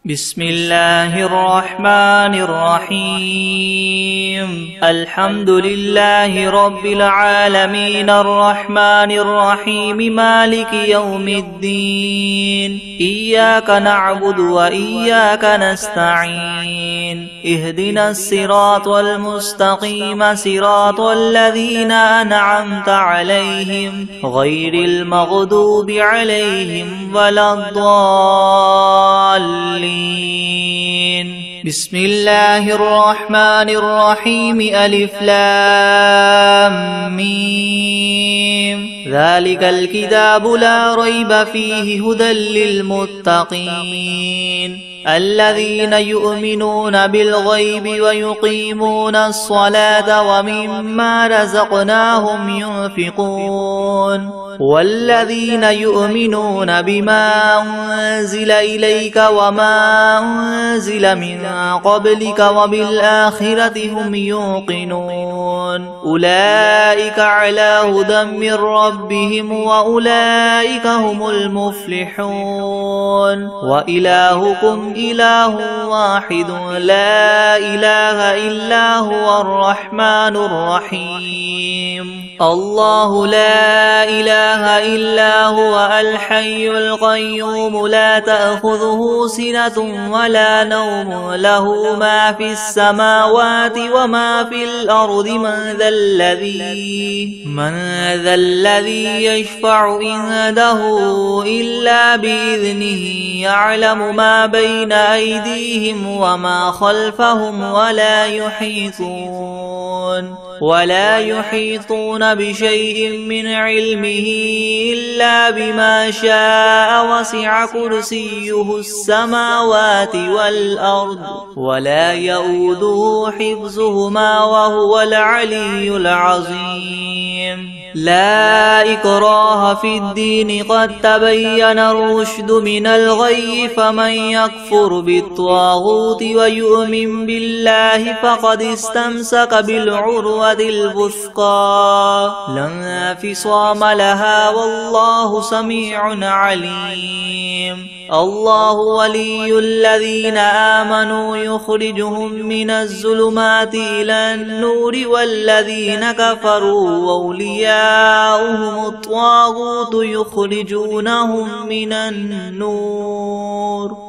بسم الله الرحمن الرحيم الحمد لله رب العالمين الرحمن الرحيم مالك يوم الدين إياك نعبد وإياك نستعين اهدنا الصراط المستقيم صراط الذين أنعمت عليهم غير المغضوب عليهم ولا الضالين. بسم الله الرحمن الرحيم ألف لام ميم ذلك الكتاب لا ريب فيه هدى للمتقين الذين يؤمنون بالغيب ويقيمون الصلاة ومما رزقناهم ينفقون والذين يؤمنون بما أنزل إليك وما أنزل من قبلك وبالآخرة هم يوقنون أولئك على هدى من ربهم وأولئك هم المفلحون وإلهكم إله واحد لا إله إلا هو الرحمن الرحيم الله لا إله إلا هو الحي القيوم لا تأخذه سنة ولا نوم له ما في السماوات وما في الأرض من ذا الذي يشفع عنده إلا بإذنه يعلم ما بين أيديهم وما خلفهم ولا يحيطون بشيء من علمه إلا بما شاء وسع كرسيه السماوات والأرض ولا يؤوده حفظهما وهو العلي العظيم لا إكراه في الدين قد تبين الرشد من الغي فمن يكفر بالطاغوت ويؤمن بالله فقد استمسك بالعروة الوثقى لا انفصام لها والله سميع عليم الله ولي الذين آمنوا يخرجهم من الظلمات إلى النور والذين كفروا أولياؤهم الطاغوت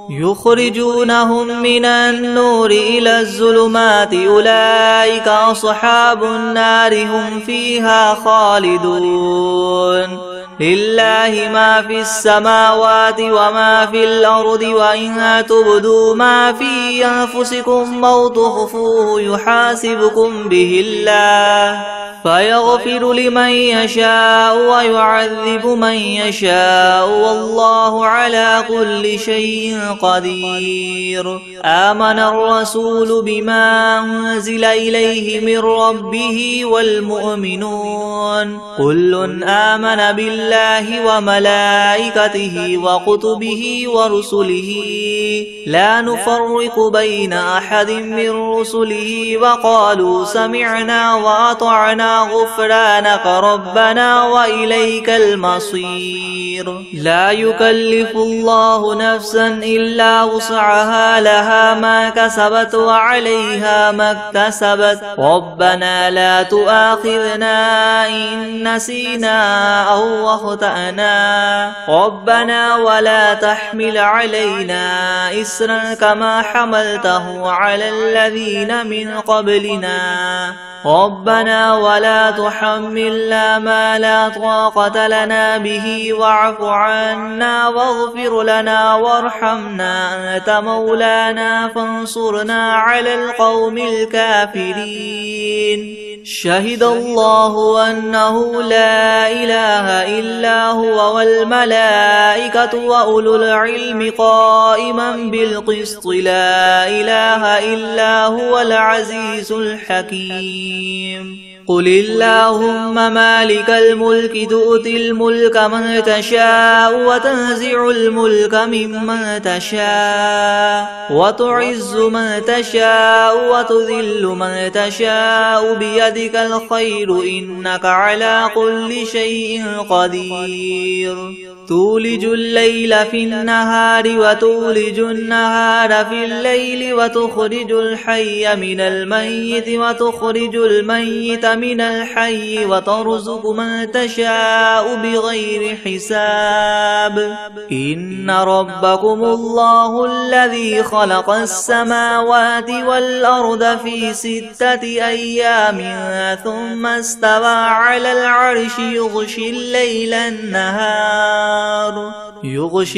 يخرجونهم من النور إلى الظلمات أولئك أصحاب النار هم فيها خالدون لله ما في السماوات وما في الأرض وإن تبدوا ما في أنفسكم أو تخفوه يحاسبكم به الله فيغفر لمن يشاء ويعذب من يشاء والله على كل شيء قدير آمن الرسول بما أنزل إليه من ربه والمؤمنون كل آمن بالله وملائكته وكتبه ورسله لا نفرق بين أحد من رسله وقالوا سمعنا وأطعنا غفرانك ربنا وإليك المصير لا يكلف الله نفسا إلا وسعها لها ما كسبت وعليها ما اكتسبت ربنا لا تؤاخذنا إن نسينا أو أخطأنا ربنا ولا تحمل علينا إسرا كما حملته على الذين من قبلنا ربنا ولا تحملنا ما لا طاقة لنا به واعف عنا واغفر لنا وارحمنا أنت مولانا فانصرنا على القوم الكافرين شهد الله أنه لا إله إلا هو والملائكة وأولو العلم قائما بالقسط لا إله إلا هو العزيز الحكيم قل اللهم مالك الملك تؤتي الملك من تشاء وتنزع الملك ممن تشاء وتعز من تشاء وتذل من تشاء بيدك الخير إنك على كل شيء قدير تولج الليل في النهار وتولج النهار في الليل وتخرج الحي من الميت وتخرج الميت من الحي وترزق من تشاء بغير حساب إن ربكم الله الذي خلق السماوات والأرض في 6 أيام ثم استوى على العرش يغشي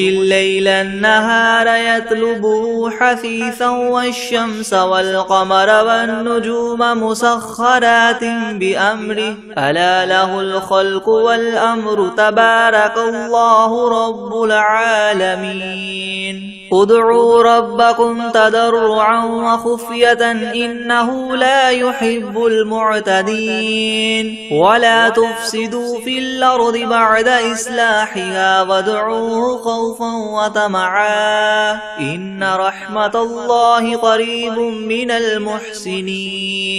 الليل النهار يطلبه حثيثا والشمس والقمر والنجوم مسخرات بأمره ألا له الخلق والأمر تبارك الله رب العالمين ادعوا ربكم تضرعا وخفية إنه لا يحب المعتدين ولا تفسدوا في الأرض بعد إصلاحها وادعوه خوفا وطمعا إن رحمة الله قريب من المحسنين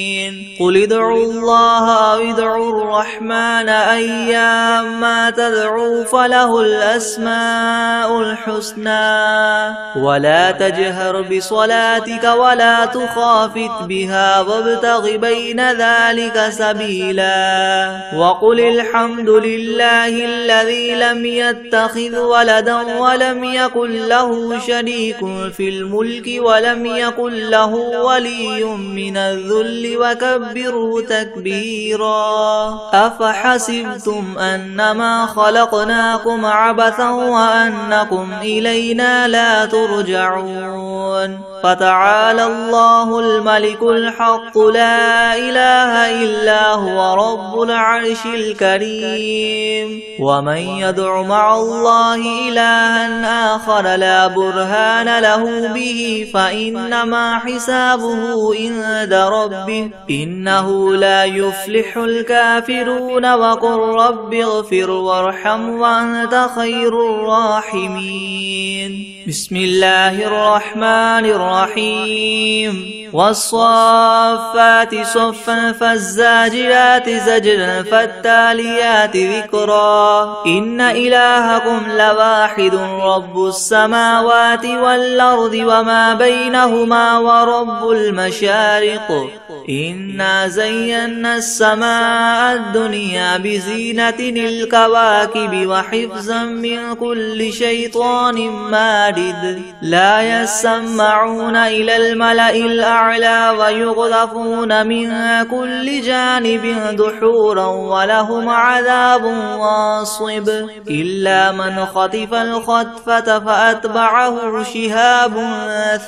قل ادعوا الله أو ادعوا الرحمن أيما تدعوا فله الأسماء الحسنى ولا تجهر بصلاتك ولا تخافت بها وابتغ بين ذلك سبيلا وقل الحمد لله الذي لم يتخذ ولدا ولم يكن له شريك في الملك ولم يكن له ولي من الذل وكبره تكبيرا أفحسبتم أنما خلقناكم عبثا وأنكم إلينا لا ترجعون فتعالى الله الملك الحق لا إله إلا هو رب العرش الكريم ومن يدع مع الله إلها آخر لا برهان له به فإنما حسابه عند ربه إنه لا يفلح الكافرون وقل رب اغفر وارحم وأنت خير الراحمين بسم الله الرحمن الرحيم والصافات صفا فالزاجرات زجرا فالتاليات ذكرا إن إلهكم لواحد رب السماوات والأرض وما بينهما ورب المشارق إنا زينا السماء الدنيا بزينة الكواكب وحفظا من كل شيطان مارد لا يسمعون إلى الملأ الأعلى ويغذفون من كل جانب دحورا ولهم عذاب واصب إلا من خطف الخطفة فأتبعه شهاب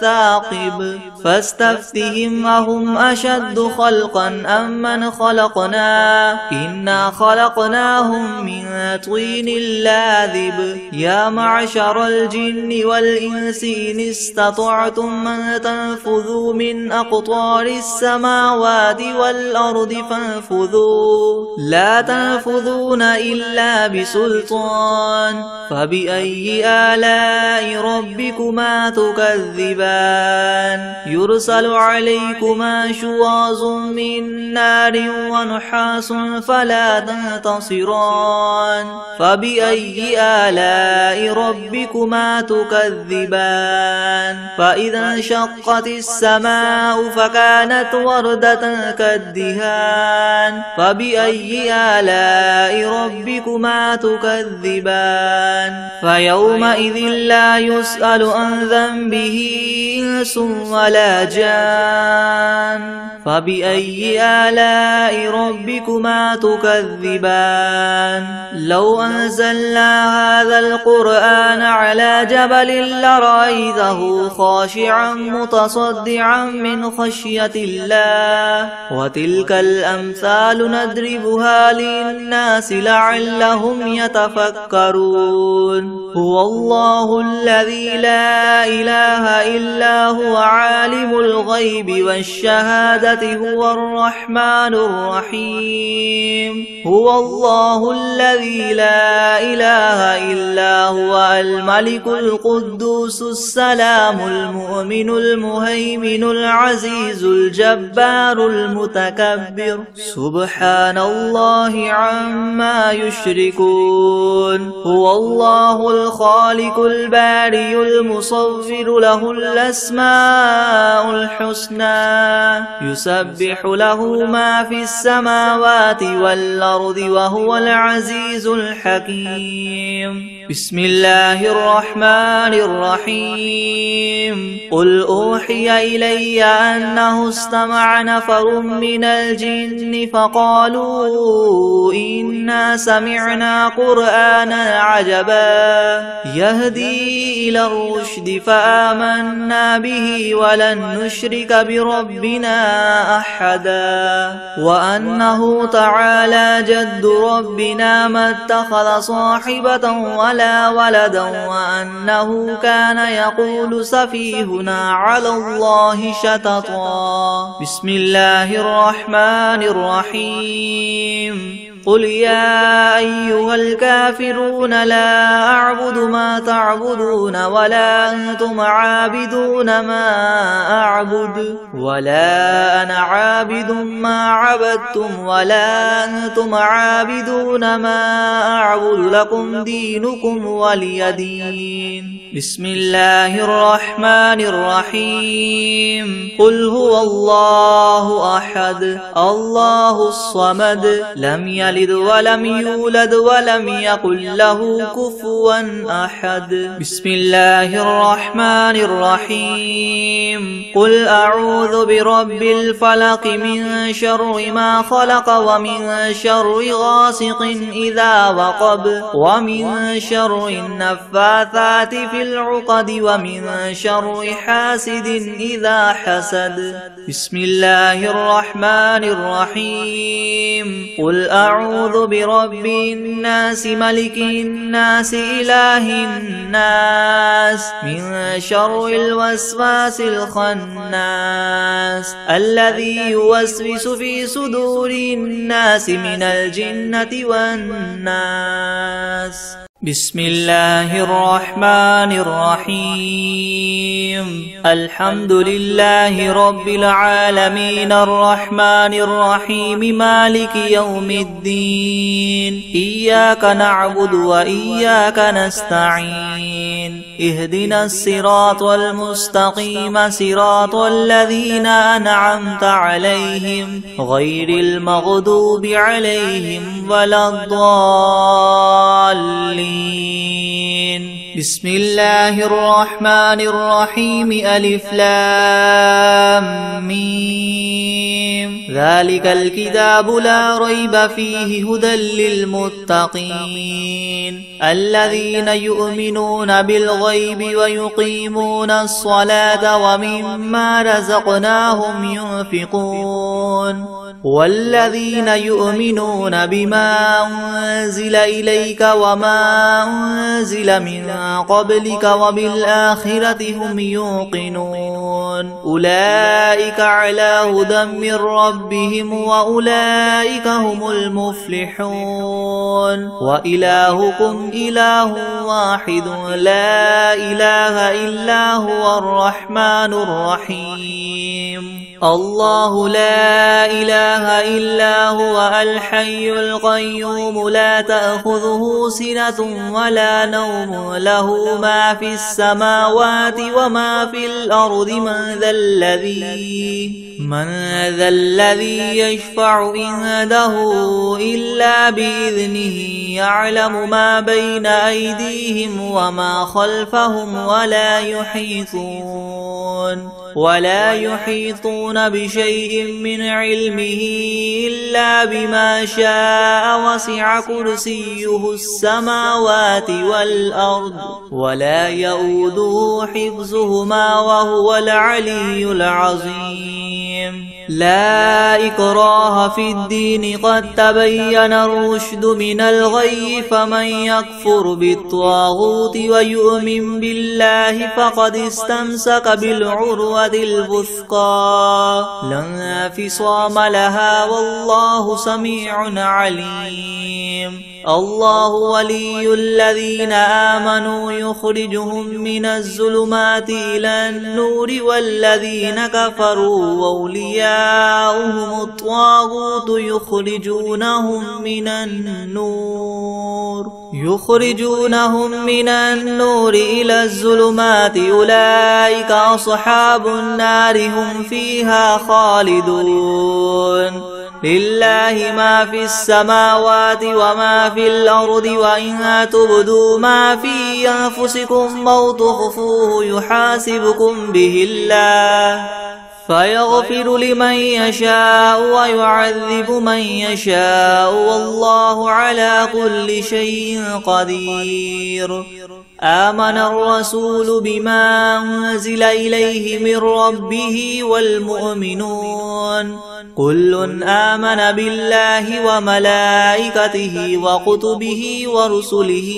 ثاقب فاستفتهم أهم أشد خلقا أم من خلقنا إنا خلقناهم من طين لاذب يا معشر الجن والإنس إن استطعتم من تنفذوا من أقطار السماوات والأرض فانفذوا لا تنفذون إلا بسلطان فبأي آلاء ربكما تكذبان يرسل عليكما شواظ من نار ونحاس فلا تنتصران فبأي آلاء ربكما تكذبان فإذا انشقت السماء فكانت وردة كالدهان فبأي آلاء ربكما تكذبان فيومئذ لا يسأل عن ذنبه إنس ولا جان فبأي آلاء ربكما تكذبان لو أنزلنا هذا القرآن على جبل لرأيته خاشعا متصدعا من خشية الله وتلك الأمثال نضربها للناس لعلهم يتفكرون هو الله الذي لا إله إلا هو عالم الغيب والشهادة هو الرحمن الرحيم هو الله الذي لا إله إلا هو الملك القدوس السلام المؤمن المهيمن العزيز الجبار المتكبر سبحان الله عما يشركون هو الله الله الخالق البارئ المصور له الأسماء الحسنى يسبح له ما في السماوات والأرض وهو العزيز الحكيم. بسم الله الرحمن الرحيم. قل أوحي إلي أنه استمع نفر من الجن فقالوا إنا سمعنا قرآنا عجبا يهدي إلى الرشد فآمنا به ولن نشرك بربنا أحدا وأنه تعالى جد ربنا ما اتخذ صاحبة ولا ولدا وأنه كان يقول سفيهنا على الله شططا. بسم الله الرحمن الرحيم. قل يا أيها الكافرون لا أعبد ما تعبدون ولا أنتم عابدون ما أعبد ولا أنا عابد ما عبدتم ولا أنتم عابدون ما أعبد لكم دينكم ولي دين. بسم الله الرحمن الرحيم. قل هو الله أحد الله الصمد لم يلد ولم يولد ولم يكن له كفوا أحد. بسم الله الرحمن الرحيم. قل أعوذ برب الفلق من شر ما خلق ومن شر غاسق إذا وقب ومن شر النفاثات في العقد ومن شر حاسد إذا حسد. بسم الله الرحمن الرحيم. قل أعوذ برب الناس ملك الناس إله الناس من شر الوسواس الخناس الذي يوسوس في صدور الناس من الجنة والناس. بسم الله الرحمن الرحيم. الحمد لله رب العالمين الرحمن الرحيم مالك يوم الدين إياك نعبد وإياك نستعين اهدنا الصراط المستقيم صراط الذين أنعمت عليهم غير المغضوب عليهم ولا الضالين. بسم الله الرحمن الرحيم. ألف لام ميم. ذلك الكتاب لا ريب فيه هدى للمتقين الذين يؤمنون بالغيب ويقيمون الصلاة ومما رزقناهم ينفقون والذين يؤمنون بما أنزل إليك وما أنزل من قبلك وبالآخرة هم يوقنون أولئك على هدى من ربهم وأولئك هم المفلحون. وإلهكم إله واحد لا إله إلا هو الرحمن الرحيم. الله لا إله إلا هو الحي القيوم لا تأخذه سنة ولا نوم له ما في السماوات وما في الأرض من ذا الذي يشفع عنده إلا بإذنه يعلم ما بين أيديهم وما خلفهم ولا يحيطون بشيء من علمه إلا بما شاء وسع كرسيه السماوات والأرض ولا يؤوده حفظهما وهو العلي العظيم. لا إكراه في الدين قد تبين الرشد من الغي فمن يكفر بالطاغوت ويؤمن بالله فقد استمسك بالعروة الوثقى لا انفصام لها والله سميع عليم. الله ولي الذين آمنوا يخرجهم من الظلمات إلى النور والذين كفروا أولياؤهم الطاغوت يخرجونهم من النور يخرجونهم من النور إلى الظلمات أولئك أصحاب النار هم فيها خالدون لله ما في السماوات وما في الأرض وإن تبدوا ما في أنفسكم أو تخفوه يحاسبكم به الله فيغفر لمن يشاء ويعذب من يشاء والله على كل شيء قدير آمن الرسول بما أنزل إليه من ربه والمؤمنون كل آمن بالله وملائكته وكتبه ورسله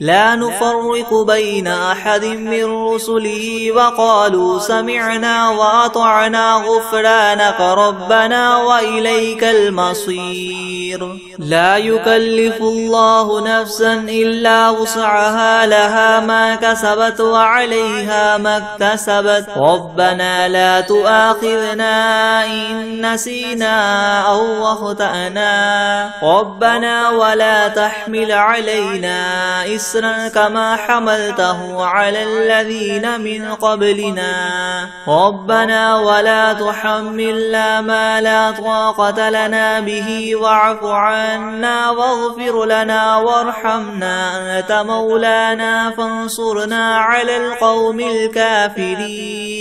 لا نفرق بين أحد من رسله وقالوا سمعنا وأطعنا غفرانك ربنا وإليك المصير لا يكلف الله نفسا إلا وسعها لها ما كسبت وعليها ما اكتسبت ربنا لا تؤاخذنا إن نسينا أو أخطأنا ربنا ولا تحمل علينا إسرا كما حملته على الذين من قبلنا ربنا ولا تحملنا ما لا طاقة لنا به واعف عنا واغفر لنا وارحمنا أنت مولانا فانصرنا على القوم الكافرين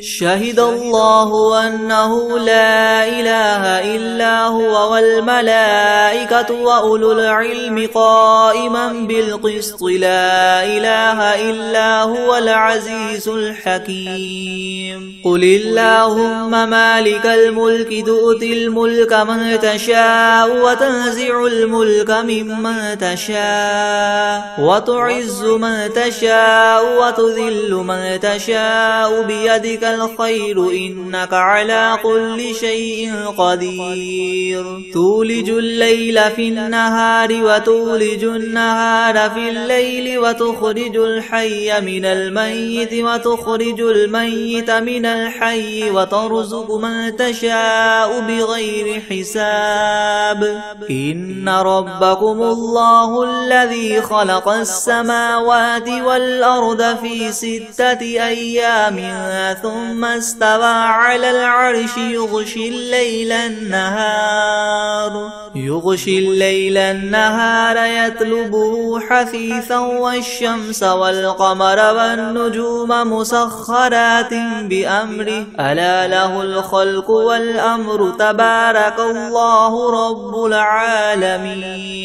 شهد الله أنه لا إله إلا هو والملائكة وأولو العلم قائما بالقسط لا إله إلا هو العزيز الحكيم قل اللهم مالك الملك تؤتي الملك من تشاء وتنزع الملك ممن تشاء وتعز من تشاء وتذل من تشاء بيدك الخير إنك على كل شيء قدير تولج الليل في النهار وتولج النهار في الليل وتخرج الحي من الميت وتخرج الميت من الحي وترزق من تشاء بغير حساب إن ربكم الله الذي خلق السماوات والأرض في 6 أيام ثم استوى على العرش يغشي الليل النهار يطلبه حثيثا والشمس والقمر والنجوم مسخرات بأمره ألا له الخلق والأمر تبارك الله رب العالمين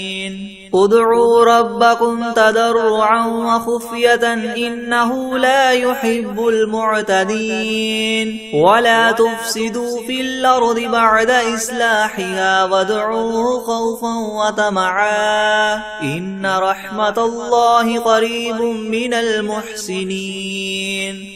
ادعوا ربكم تضرعا وخفية إنه لا يحب المعتدين ولا تفسدوا في الأرض بعد إصلاحها وادعوه خوفا وطمعا إن رحمة الله قريب من المحسنين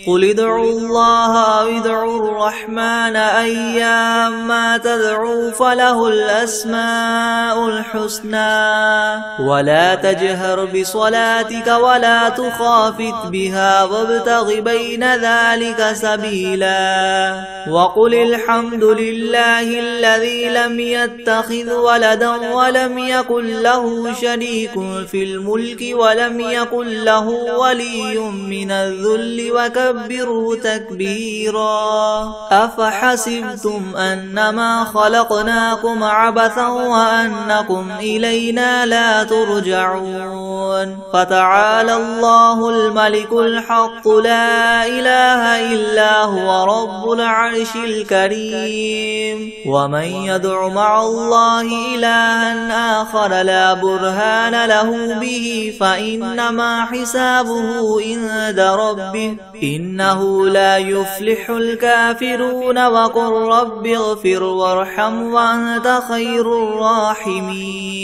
قل ادعوا الله أو ادعوا الرحمن أيما تدعوا فله الأسماء الحسنى ولا تجهر بصلاتك ولا تخافت بها وابتغ بين ذلك سبيلا وقل الحمد لله الذي لم يتخذ ولدا ولم يكن له شريك في الملك ولم يكن له ولي من الذل وكبره تكبيرا أفحسبتم أنما خلقناكم عبثا وأنكم إلينا لا ترجعون فتعالى الله الملك الحق لا إله إلا هو رب العرش الكريم ومن يدع مع الله إلها آخر لا برهان له به فإنما حسابه عند ربه إنه لا يفلح الكافرون وقل رب اغفر وارحم وأنت خير الراحمين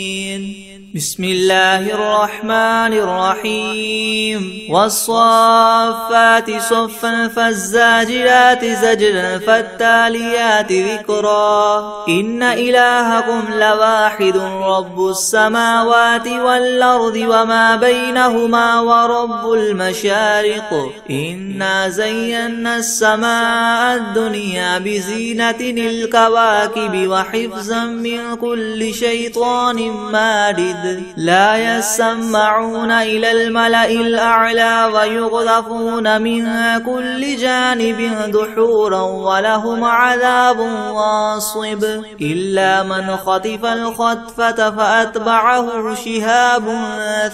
بسم الله الرحمن الرحيم والصافات صفا فالزاجرات زجرا فالتاليات ذكرا إن إلهكم لواحد رب السماوات والأرض وما بينهما ورب المشارق إنا زينا السماء الدنيا بزينة الكواكب وحفظا من كل شيطان مارد مارد لا يسمعون إلى الملأ الأعلى ويقذفون من كل جانب دحورا ولهم عذاب واصب إلا من خطف الخطفة فأتبعه شهاب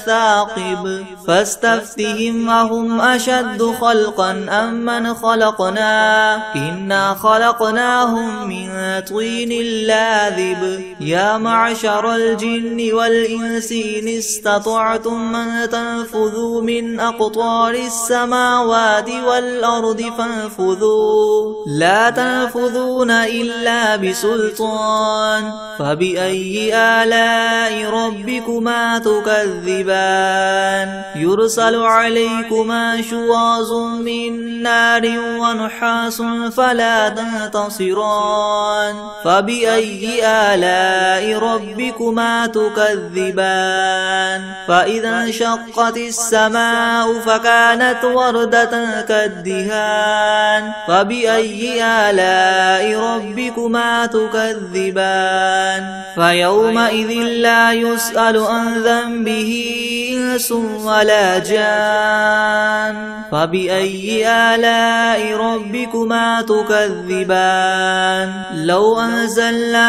ثاقب فاستفتهم أهم أشد خلقا أم من خلقنا إنا خلقناهم من طين لاذب يا معشر الجن والإنس إن استطعتم أن تنفذوا من أقطار السماوات والأرض فانفذوا لا تنفذون إلا بسلطان فبأي آلاء ربكما تكذبان يرسل عليكما شواظ من نار ونحاس فلا تنتصران فبأي آلاء ربكما تكذبان فإذا انشقت السماء فكانت وردة كالدهان فبأي آلاء ربكما تكذبان فيومئذ لا يسأل عن ذنبه إنس ولا جان فبأي آلاء ربكما تكذبان لو أنزلنا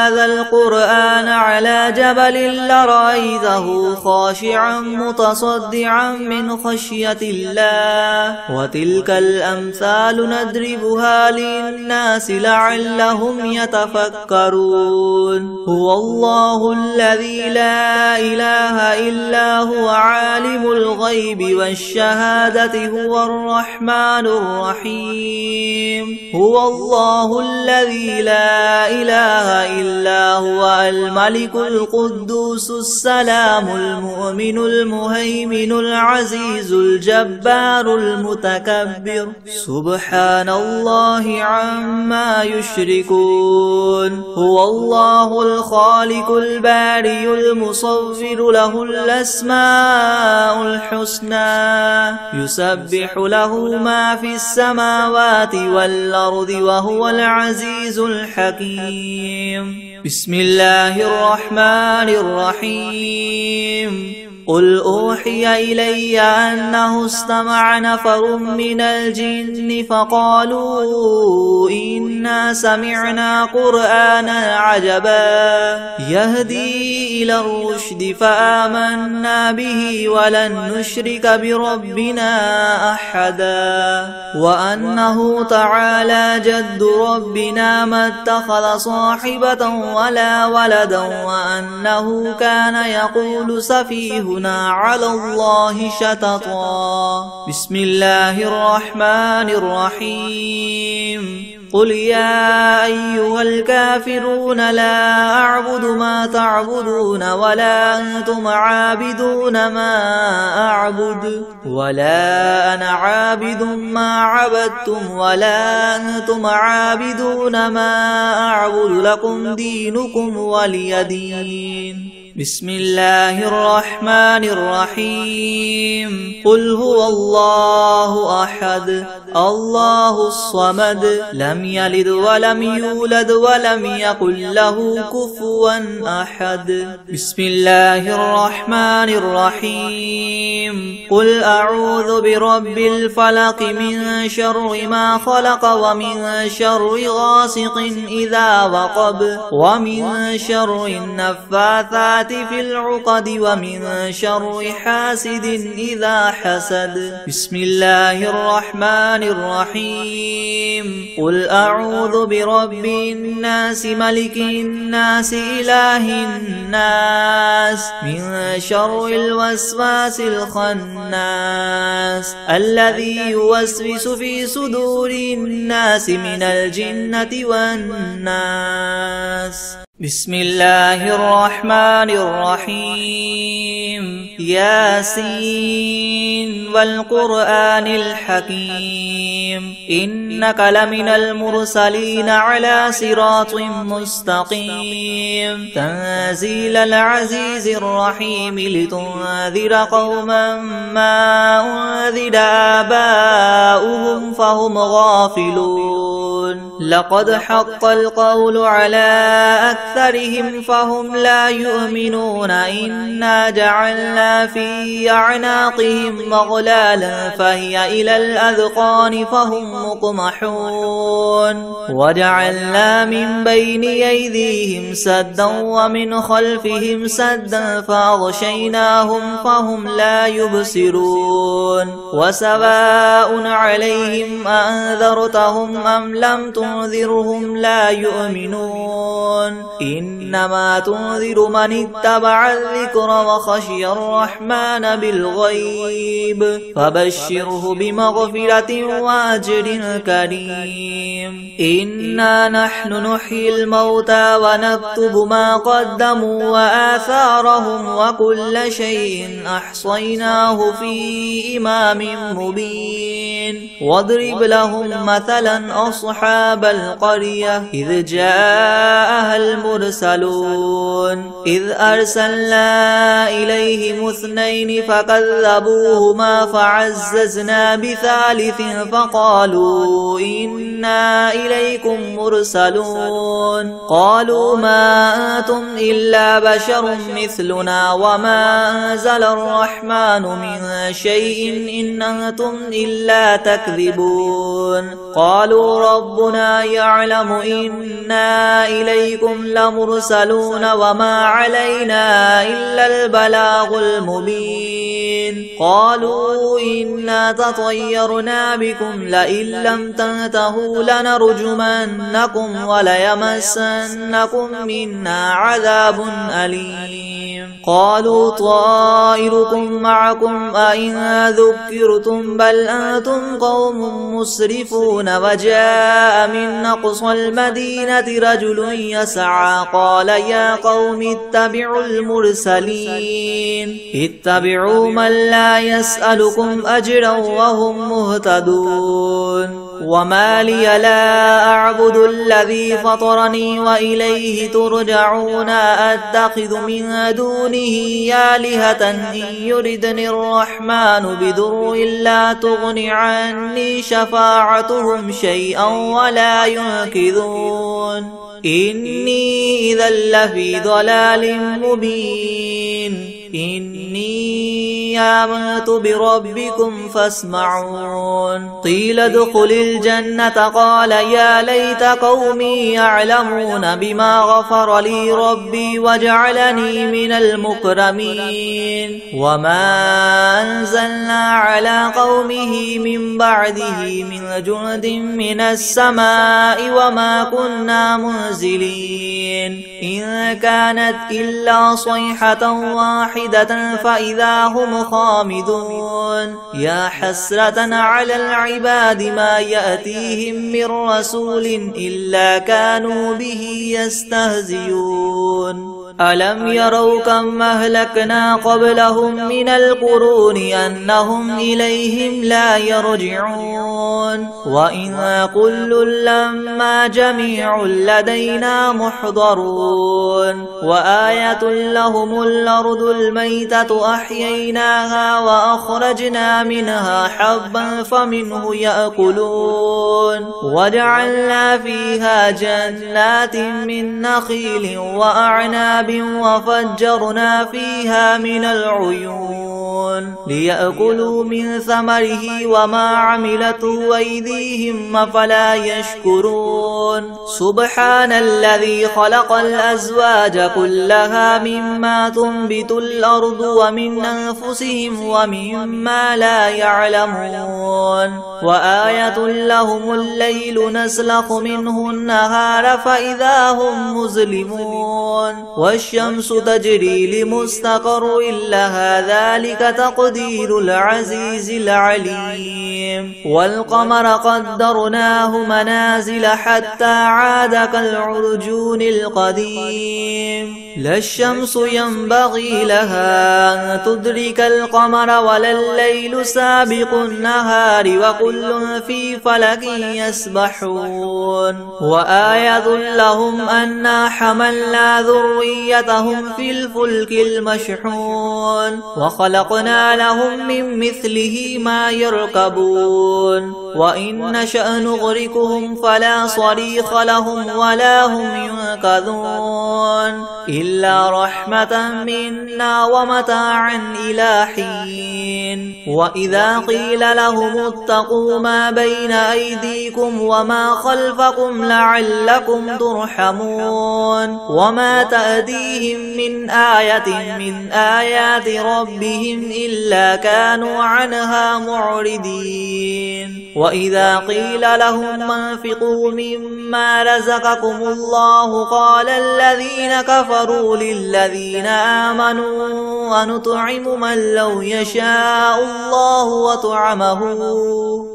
هذا القرآن على جبل لرأيته خاشعا متصدعا من خشية الله وتلك الأمثال نضربها للناس لعلهم يتفكرون هو الله الذي لا إله إلا هو عالم الغيب والشهادة هو الرحمن الرحيم هو الله الذي لا إله إلا هو الملك القدوس السلام المؤمن المهيمن العزيز الجبار المتكبر سبحان الله عما يشركون هو الله الخالق البارئ المصور له الأسماء الحسنى يسبح له ما في السماوات والأرض وهو العزيز الحكيم بسم الله الرحمن الرحيم قل أوحي إلي أنه استمع نفر من الجن فقالوا إنا سمعنا قرآنا عجبا يهدي إلى الرشد فآمنا به ولن نشرك بربنا أحدا وأنه تعالى جد ربنا ما اتخذ صاحبة ولا ولدا وأنه كان يقول سفيهنا على الله شططا بسم الله الرحمن الرحيم قل يا أيها الكافرون لا أعبد ما تعبدون ولا أنتم عابدون ما أعبد ولا أنا عابد ما عبدتم ولا أنتم عابدون ما أعبد لكم دينكم ولي دين بسم الله الرحمن الرحيم قل هو الله أحد الله الصمد لم يلد ولم يولد ولم يكن له كفوا أحد بسم الله الرحمن الرحيم قل أعوذ برب الفلق من شر ما خلق ومن شر غاسق إذا وقب ومن شر النفاثات في العقد ومن شر حاسد إذا حسد بسم الله الرحمن الرحيم قل أعوذ برب الناس ملك الناس إله الناس من شر الوسواس الخناس الذي يوسوس في صدور الناس من الجنة والناس بسم الله الرحمن الرحيم ياسين والقرآن الحكيم إنك لمن المرسلين على صراط مستقيم تنزيل العزيز الرحيم لتنذر قوما ما أنذر آباؤهم فهم غافلون لقد حق القول على أكثرهم فهم لا يؤمنون إنا جعلنا في أعناقهم مغلالا فهي إلى الأذقان فهم مقمحون وجعلنا من بين أيديهم سدا ومن خلفهم سدا فأغشيناهم فهم لا يبصرون وسواء عليهم أنذرتهم أم لم تنذرهم لا يؤمنون إنما تنذر من اتبع الذكر وخشي الرحمن بالغيب فبشره بمغفرة وأجر كريم إنا نحن نحيي الموتى ونكتب ما قدموا وآثارهم وكل شيء أحصيناه في إمام مبين واضرب لهم مثلا أصحاب القرية إذ جاءها المرسلون إذ أرسلنا إليهم اثنين فكذبوهما فعززنا بثالث فقالوا إنا إليكم مرسلون قالوا ما أنتم إلا بشر مثلنا وما أنزل الرحمن من شيء إن أنتم إلا تكذبون قالوا ربنا يعلم إنا إليكم لمرسلون وما علينا إلا البلاغ المبين قالوا إنا تطيرنا بكم لئن لم تنتهوا لنرجمنكم وليمسنكم منا عذاب أليم قالوا طائركم معكم أئن ذكرتم بل أنتم قوم مسرفون وجاء من أقصى المدينة رجل يسعى قال يا قوم اتبعوا المرسلين اتبعوا من لا يسألكم أجرا وهم مهتدون وما لي لا أعبد الذي فطرني وإليه ترجعون أتخذ من دونه آلهة إن يردني الرحمن بضر لا تغن عني شفاعتهم شيئا ولا ينقذون إني إذا لفي ضلال مبين إني آمنت بربكم فاسمعون قيل ادخل الجنة قال يا ليت قومي يعلمون بما غفر لي ربي وجعلني من المكرمين وما أنزلنا على قومه من بعده من جند من السماء وما كنا منزلين إن كانت إلا صيحة واحدة فإذا هم خامدون يا حسرة على العباد ما يأتيهم من رسول إلا كانوا به يستهزئون ألم يروا كم أهلكنا قبلهم من القرون أنهم إليهم لا يرجعون وإن كل لما جميع لدينا محضرون وآية لهم الأرض الميتة أحييناها وأخرجنا منها حبا فمنه يأكلون وجعلنا فيها جنات من نخيل وأعناب وفجرنا فيها من العيون ليأكلوا من ثمره وما عملته أيديهم أفلا يشكرون سبحان الذي خلق الأزواج كلها مما تنبت الأرض ومن أنفسهم ومما لا يعلمون وآية لهم الليل نسلخ منه النهار فإذا هم مظلمون والشمس تجري لمستقر لها ذلك تقدير العزيز العليم والقمر قدرناه منازل حتى عاد كالعرجون القديم لا الشمس ينبغي لها أن تدرك القمر ولا الليل سابق النهار وكل في فلك يسبحون وآية لهم أنا حملنا ذريتهم في الفلك المشحون وخلقنا لهم من مثله ما يركبون وإن نشأ نغرقهم فلا صريخ لهم ولا هم ينقذون إلا رحمة منا ومتاعا إلى حين وإذا قيل لهم اتقوا ما بين أيديكم وما خلفكم لعلكم ترحمون وما تأتيهم من آية من آيات ربهم إلا كانوا عنها معرضين وإذا قيل لهم انفقوا مما رزقكم الله قال الذين كفروا للذين آمنوا ونطعم من لو يشاء الله وطعمه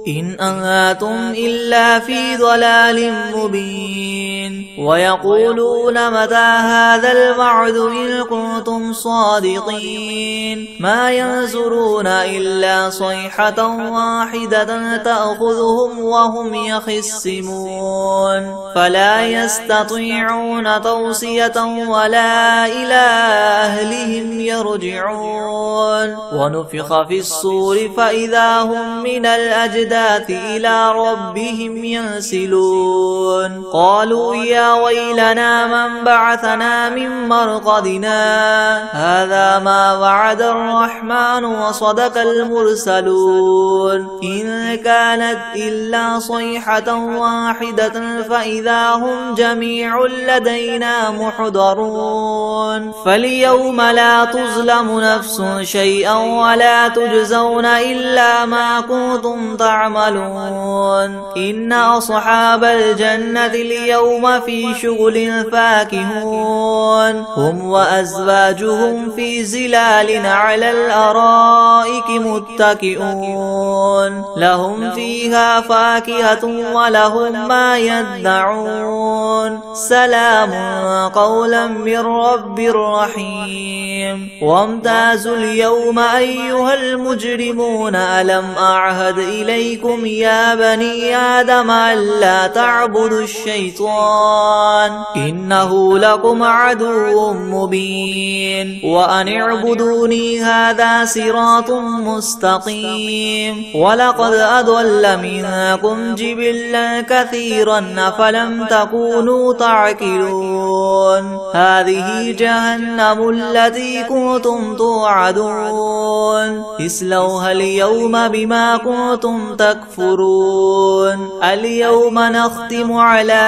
إن أنتم إلا في ضلال مبين ويقولون متى هذا الوعد إن كنتم صادقين ما ينظرون إلا صيحة واحدة تأخذهم وهم يخصمون فلا يستطيعون توصية ولا إلى أهلهم يرجعون ونفخ في الصور فإذا هم من الأجداث إلى ربهم ينسلون قالوا يا ويلنا من بعثنا من مرقدنا هذا ما وعد الرحمن وصدق المرسلون إن كانت إلا صيحة واحدة فإذا هم جميع لدينا محضرون فاليوم لا تظلم نفس شيئا ولا تجزون إلا ما كنتم تعملون إن أصحاب الجنة اليوم في شغل فاكهون هم وأزواجهم في زلال على الأرائك متكئون لهم فيها فاكهة ولهم ما يدعون سلام قولا من رب رحيم وامتازوا اليوم أيها المجرمون ألم أعهد إليكم يا بني آدم ألا تعبدوا الشيطان إنه لكم عدو مبين وأن اعبدوني هذا صراط مستقيم ولقد أضل منكم جبلا كثيرا أفلم تكونوا تعقلون هذه جهنم التي كنتم توعدون اصلوها اليوم بما كنتم تكفرون اليوم نختم على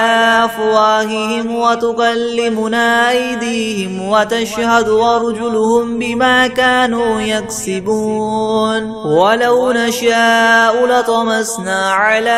أفواههم وتكلمنا أيديهم وتشهد أرجلهم بما كانوا يكسبون ولو نشاء لطمسنا على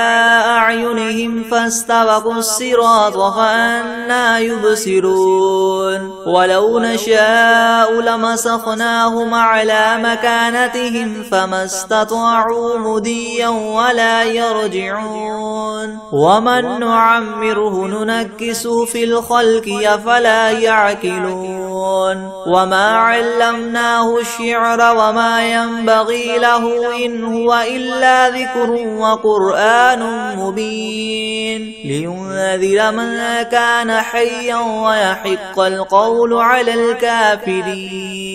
أعينهم فاستبقوا الصراط فأنى يبصرون ولو نشاء لمسخناهم على مكانتهم فما استطاعوا مضيا ولا يرجعون ومن نعمره ننكسه في الخلق أفلا يعقلون وما علمناه الشعر وما ينبغي له إن هو إلا ذكر وقرآن مبين لينذر من كان حيا ويحق القول على الكافرين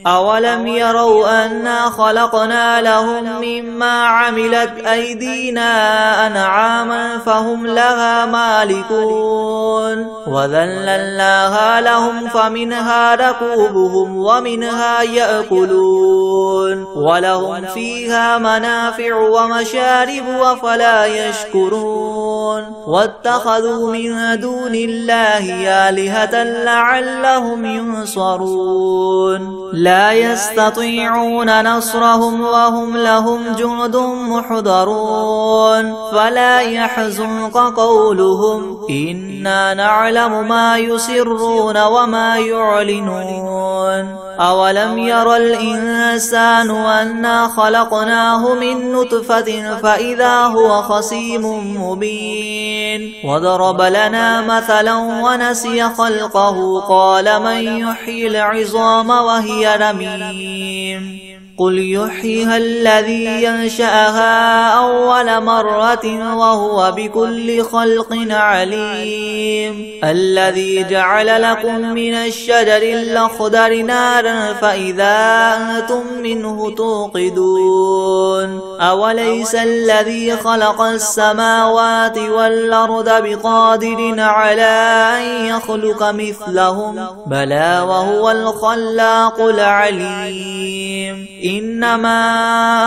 أولم يروا أنا خلقنا لهم مما عملت أيدينا أنعاما فهم لها مالكون وذللناها لهم فمنها ركوبهم ومنها يأكلون ولهم فيها منافع ومشارب أفلا يشكرون واتخذوا من دون الله آلهة لعلهم ينصرون لا يستطيعون نصرهم وهم لهم جند محضرون فلا يحزنك قولهم إنا نعلم ما يسرون وما يعلنون أولم ير الإنسان أنا خلقناه من نطفة فإذا هو خصيم مبين وضرب لنا مثلا ونسي خلقه قال من يحيي العظام وهي رميم قل يحييها الذي ينشأها أول مرة وهو بكل خلق عليم الذي جعل لكم من الشجر الأخضر نارا فإذا أنتم منه توقدون أوليس الذي خلق السماوات والأرض بقادر على أن يخلق مثلهم بلى وهو الخلاق العليم إنما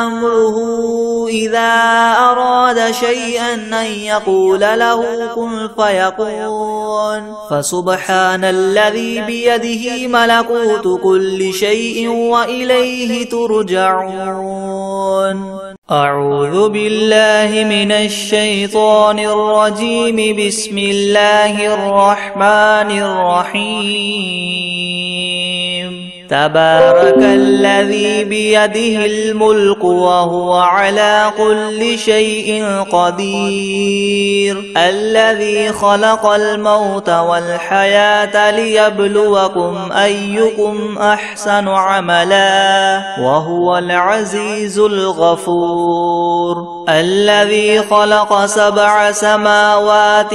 أمره إذا أراد شيئا أن يقول له كن فيكون فسبحان الذي بيده ملكوت كل شيء وإليه ترجعون أعوذ بالله من الشيطان الرجيم بسم الله الرحمن الرحيم تبارك الذي بيده الملك وهو على كل شيء قدير الذي خلق الموت والحياة ليبلوكم أيكم أحسن عملا وهو العزيز الغفور الذي خلق 7 سماوات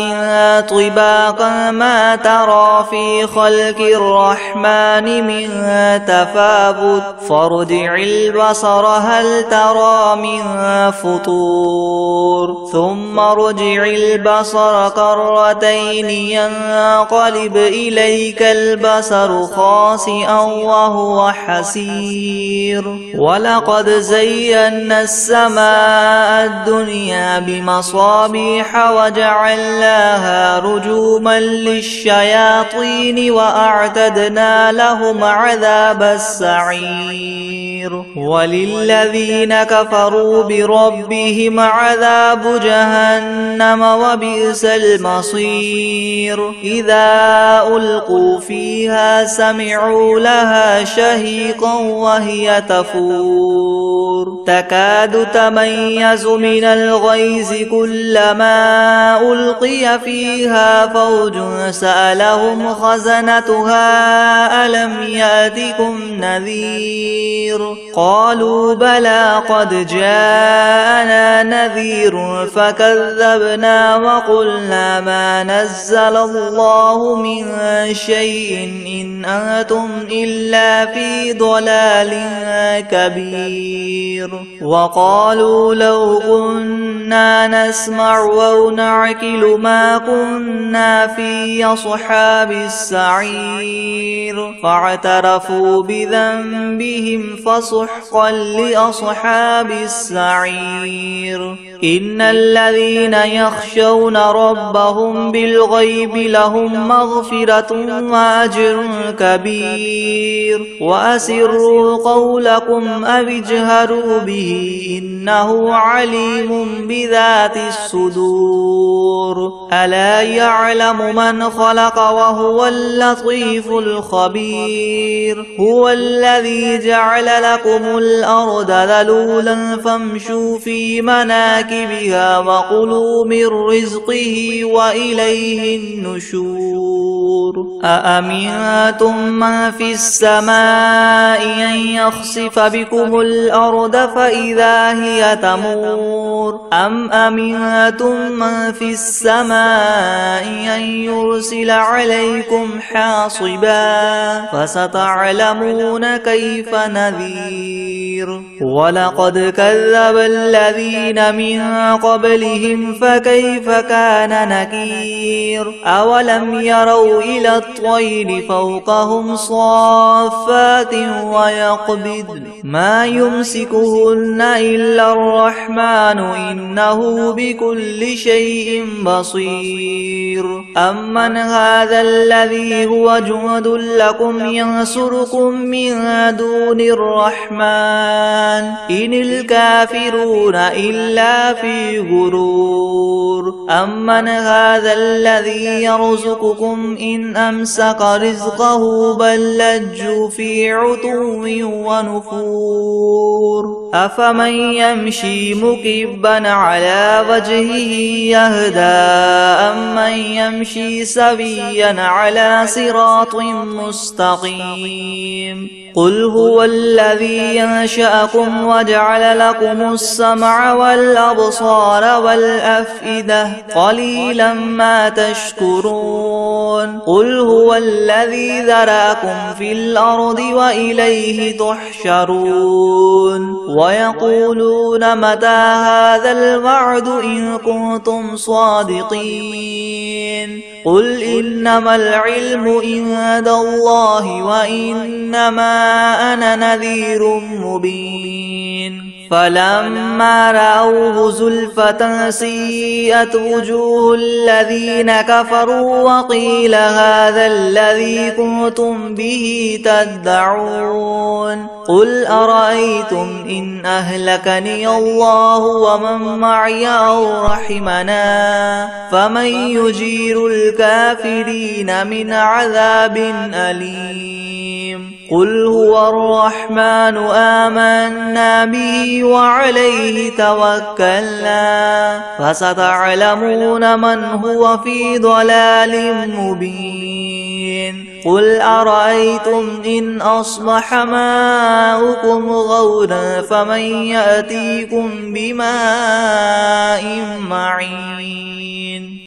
طباقا ما ترى في خلق الرحمن من تفاوت فارجع البصر هل ترى من فطور ثم ارجع البصر كرتين ينقلب إليك البصر خاسئا وهو حسير ولقد زينا السماء الدنيا بمصابيح وجعلناها رجوما للشياطين وأعتدنا لهم عذاب السعير وللذين كفروا بربهم عذاب جهنم وبئس المصير إذا ألقوا فيها سمعوا لها شهيقا وهي تفور تكاد تميز من الغيظ كلما ألقي فيها فوج سألهم خزنتها ألم يأتكم نذير قالوا بلى قد جاءنا نذير فكذبنا وقلنا ما نزل الله من شيء إن أنتم إلا في ضلال كبير وقالوا لو كنا نسمع أو نعقل ما كنا في أصحاب السعير فاعترفوا بذنبهم فسحقا لأصحاب السعير إن الذين يخشون ربهم بالغيب لهم مغفرة وأجر كبير وأسروا قولكم أو اجهروا به إنه عليم بذات الصدور ألا يعلم من خلق وهو اللطيف الخبير هو الذي جعل لكم الأرض ذلولا فامشوا في مناكبها وكلوا من رزقه وإليه النشور أأمنتم من في السماء أن يخسف بكم الأرض فإذا هي تمور أم أمنتم من في السماء أن يرسل عليكم حاصبا فستعلمون كيف نذير ولقد كذب الذين من قبلهم فكيف كان نكير أولم يروا إلى الطير فوقهم صافات ويقبض ما يمسكهن إلا الرحمن إنه بكل شيء بصير أمن هذا الذي هو جند لكم ينصركم من دون الرحمن إن الكافرون إلا في غرور أمن هذا الذي يرزقكم إن أمسك رزقه بل لجوا في عتو ونفور أفمن يمشي مكبا على وجهه يهدى أمن يمشي سويا على صراط مستقيم قل هو الذي ينشأكم وجعل لكم السمع والأبصار والأفئدة قليلا ما تشكرون قل هو الذي ذرأكم في الأرض وإليه تحشرون ويقولون متى هذا الوعد إن كنتم صادقين قل إنما العلم عند الله وإنما أنا نذير مبين فلما رأوه زلفة سيئت وجوه الذين كفروا وقيل هذا الذي كنتم به تدعون قل أرأيتم إن أهلكني الله ومن معي أو رحمنا فمن يجير الكافرين من عذاب أليم قل هو الرحمن آمنا به وعليه توكلنا فستعلمون من هو في ضلال مبين قل أرأيتم إن أصبح ماؤكم غورا فمن يأتيكم بماء معين